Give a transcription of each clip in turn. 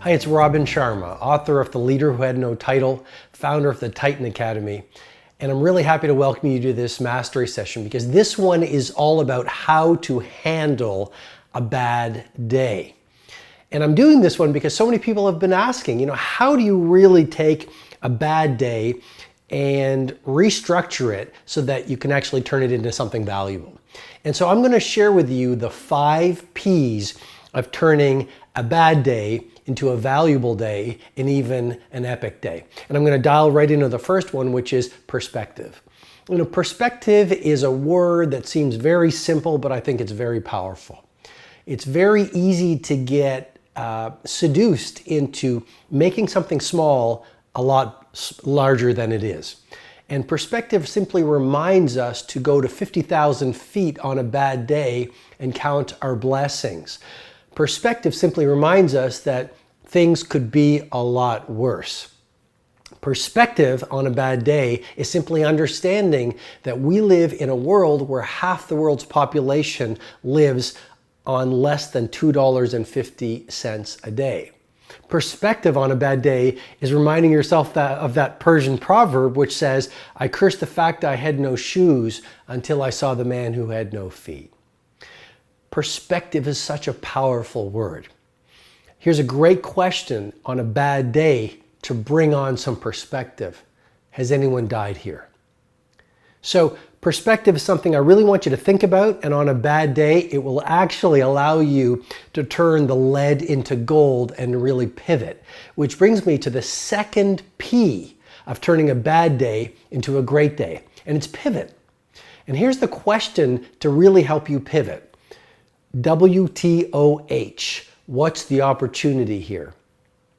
Hi, it's Robin Sharma, author of The Leader Who Had No Title, founder of the Titan Academy. And I'm really happy to welcome you to this mastery session because this one is all about how to handle a bad day. And I'm doing this one because so many people have been asking, how do you really take a bad day and restructure it so that you can actually turn it into something valuable? And so I'm going to share with you the 5 P's of turning a bad day into a valuable day and even an epic day. And I'm going to dial right into the first one, which is perspective. Perspective is a word that seems very simple, but I think it's very powerful. It's very easy to get seduced into making something small a lot larger than it is. And perspective simply reminds us to go to 50,000 feet on a bad day and count our blessings. Perspective simply reminds us that things could be a lot worse. Perspective on a bad day is simply understanding that we live in a world where half the world's population lives on less than $2.50 a day. Perspective on a bad day is reminding yourself of that Persian proverb which says, "I cursed the fact I had no shoes until I saw the man who had no feet." Perspective is such a powerful word. Here's a great question on a bad day to bring on some perspective. Has anyone died here? So perspective is something I really want you to think about, and on a bad day, it will actually allow you to turn the lead into gold and really pivot. Which brings me to the second P of turning a bad day into a great day, and it's pivot. And here's the question to really help you pivot. WTOH. What's the opportunity here?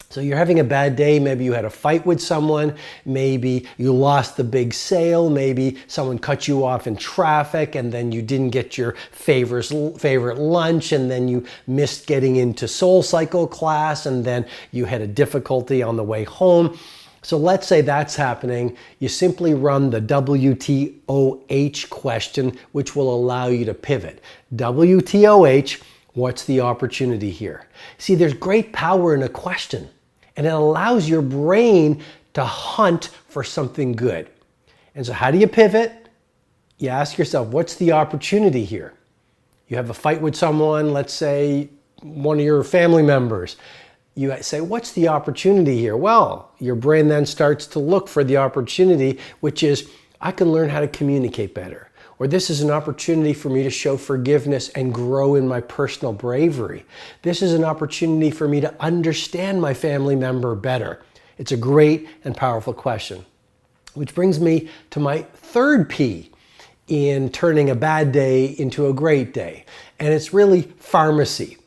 So you're having a bad day. Maybe you had a fight with someone. Maybe you lost the big sale. Maybe someone cut you off in traffic and then you didn't get your favorite lunch, and then you missed getting into Soul Cycle class, and then you had a difficulty on the way home. So let's say that's happening. You simply run the WTOH question, which will allow you to pivot. WTOH, what's the opportunity here? See, there's great power in a question, and it allows your brain to hunt for something good. And so how do you pivot? You ask yourself, what's the opportunity here? You have a fight with someone, let's say one of your family members. You say, what's the opportunity here? Well, your brain then starts to look for the opportunity, which is, I can learn how to communicate better. Or this is an opportunity for me to show forgiveness and grow in my personal bravery. This is an opportunity for me to understand my family member better. It's a great and powerful question. Which brings me to my third P in turning a bad day into a great day. And it's really pharmacy.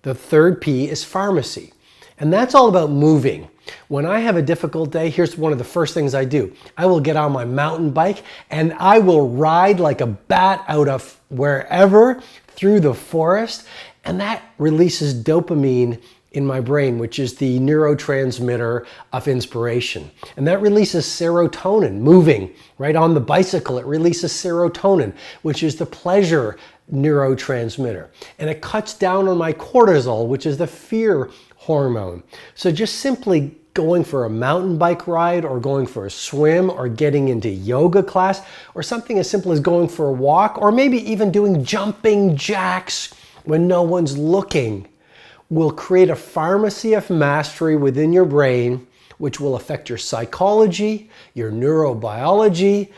The third P is pharmacy. And that's all about moving. When I have a difficult day, here's one of the first things I do. I will get on my mountain bike and I will ride like a bat out of wherever through the forest. And that releases dopamine in my brain, which is the neurotransmitter of inspiration. And that releases serotonin. Moving right on the bicycle, it releases serotonin, which is the pleasure neurotransmitter. And it cuts down on my cortisol, which is the fear hormone. So just simply going for a mountain bike ride, or going for a swim, or getting into yoga class, or something as simple as going for a walk, or maybe even doing jumping jacks when no one's looking, will create a pharmacy of mastery within your brain, which will affect your psychology, your neurobiology,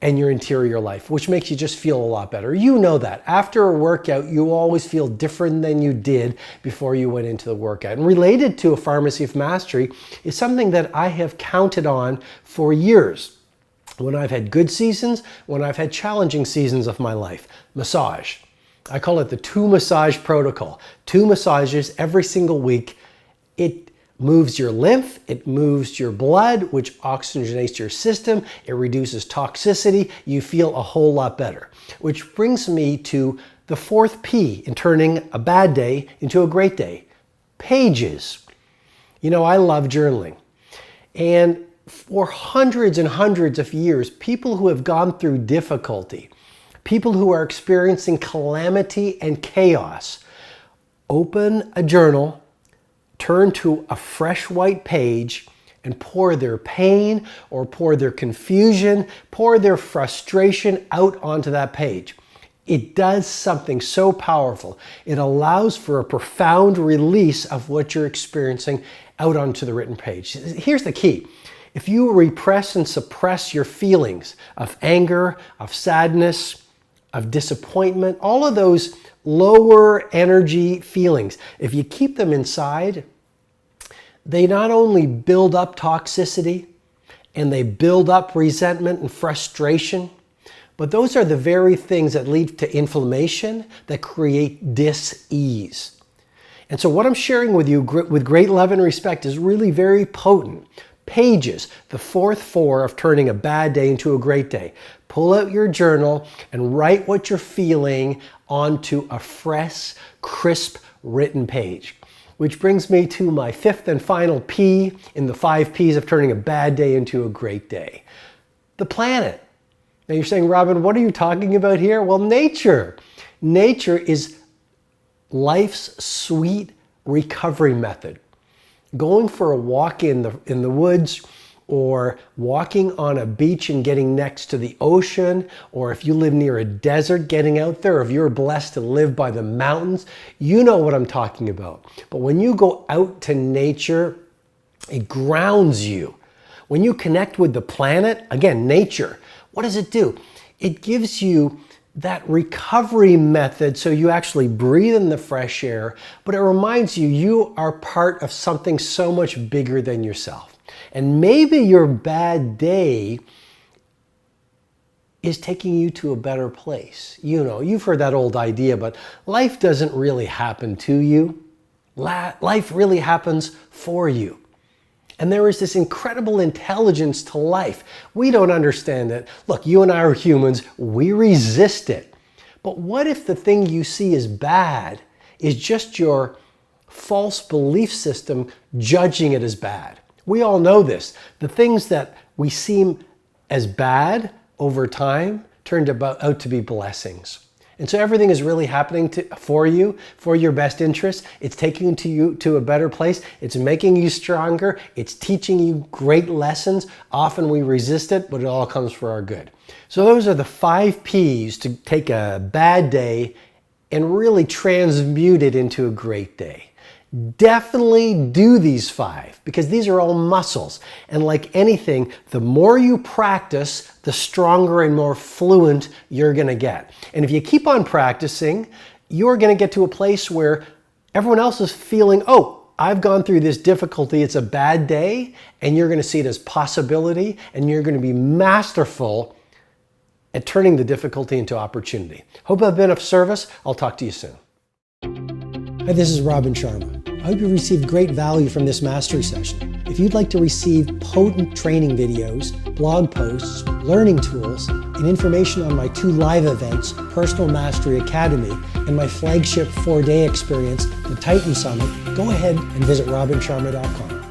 and your interior life, which makes you just feel a lot better. You know that. After a workout, you always feel different than you did before you went into the workout. And related to a pharmacy of mastery is something that I have counted on for years. When I've had good seasons, when I've had challenging seasons of my life. Massage. I call it the 2 massage protocol. 2 massages every single week. It moves your lymph, it moves your blood, which oxygenates your system, it reduces toxicity, you feel a whole lot better. Which brings me to the 4th P in turning a bad day into a great day. Pages. I love journaling. And for hundreds and hundreds of years, people who have gone through difficulty, people who are experiencing calamity and chaos, open a journal, turn to a fresh white page and pour their pain or pour their confusion, pour their frustration out onto that page. It does something so powerful. It allows for a profound release of what you're experiencing out onto the written page. Here's the key. If you repress and suppress your feelings of anger, of sadness, of disappointment, all of those lower energy feelings, if you keep them inside, they not only build up toxicity and they build up resentment and frustration, but those are the very things that lead to inflammation, that create dis-ease. And so what I'm sharing with you with great love and respect is really very potent. Pages, the fourth four of turning a bad day into a great day. Pull out your journal and write what you're feeling onto a fresh, crisp written page. Which brings me to my fifth and final P in the 5 Ps of turning a bad day into a great day. The planet. Now you're saying, Robin, what are you talking about here? Well, nature. Nature is life's sweet recovery method. Going for a walk in the woods, or walking on a beach and getting next to the ocean, or if you live near a desert, getting out there, or if you're blessed to live by the mountains, you know what I'm talking about. But when you go out to nature, it grounds you. When you connect with the planet, again, nature, what does it do? It gives you that recovery method so you actually breathe in the fresh air, but it reminds you you are part of something so much bigger than yourself. And maybe your bad day is taking you to a better place. You know, you've heard that old idea, but life doesn't really happen to you. Life really happens for you. And there is this incredible intelligence to life. We don't understand it. Look, you and I are humans. We resist it. But what if the thing you see as bad is just your false belief system judging it as bad? We all know this. The things that we seem as bad over time turned out to be blessings. And so everything is really happening for you, for your best interest. It's taking you to a better place. It's making you stronger. It's teaching you great lessons. Often we resist it, but it all comes for our good. So those are the 5 Ps to take a bad day and really transmute it into a great day. Definitely do these 5 because these are all muscles. And like anything, the more you practice, the stronger and more fluent you're going to get. And if you keep on practicing, you're going to get to a place where everyone else is feeling, oh, I've gone through this difficulty. It's a bad day. And you're going to see it as possibility. And you're going to be masterful at turning the difficulty into opportunity. Hope I've been of service. I'll talk to you soon. Hi, this is Robin Sharma. I hope you received great value from this mastery session. If you'd like to receive potent training videos, blog posts, learning tools, and information on my 2 live events, Personal Mastery Academy and my flagship 4-day experience, the Titan Summit, go ahead and visit robinsharma.com.